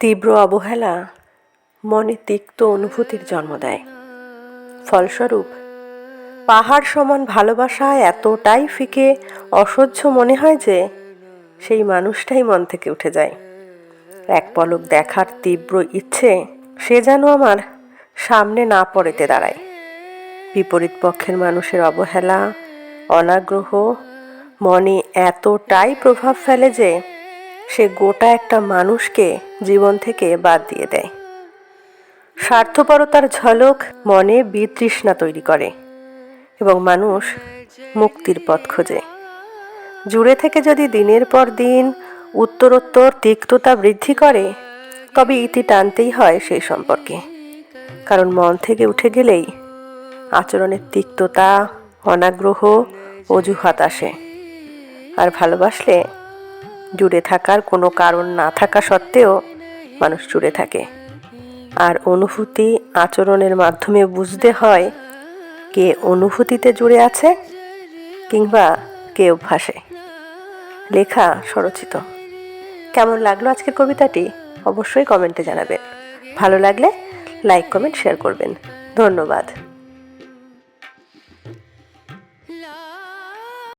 তীব্র অবহেলা মনে তিক্ত অনুভূতির জন্ম দেয়। ফলস্বরূপ পাহাড় সমান ভালোবাসা এতটাই ফিকে অসহ্য মনে হয় যে সেই মানুষটাই মন থেকে উঠে যায়। এক পলক দেখার তীব্র ইচ্ছে সে যেন আমার সামনে না পড়েতে দাঁড়ায়। বিপরীত পক্ষের মানুষের অবহেলা, অনাগ্রহ মনে এতটাই প্রভাব ফেলে যে সে গোটা একটা মানুষকে জীবন থেকে বাদ দিয়ে দেয়। স্বার্থপরতার ঝলক মনে বিতৃষ্ণা তৈরি করে এবং মানুষ মুক্তির পথ খোঁজে। জুড়ে থেকে যদি দিনের পর দিন উত্তরোত্তর তিক্ততা বৃদ্ধি করে, তবে ইতি টানতেই হয় সেই সম্পর্কে। কারণ মন থেকে উঠে গেলেই আচরণের তিক্ততা, অনাগ্রহ, অজুহাত আসে। আর ভালোবাসলে জুড়ে থাকার কোনো কারণ না থাকা সত্ত্বেও মানুষ জুড়ে থাকে। আর অনুভূতি আচরণের মাধ্যমে বুঝতে হয় কে অনুভূতিতে জুড়ে আছে কিংবা কে অভ্যাসে। লেখা স্বরচিত। কেমন লাগলো আজকের কবিতাটি অবশ্যই কমেন্টে জানাবেন। ভালো লাগলে লাইক, কমেন্ট, শেয়ার করবেন। ধন্যবাদ।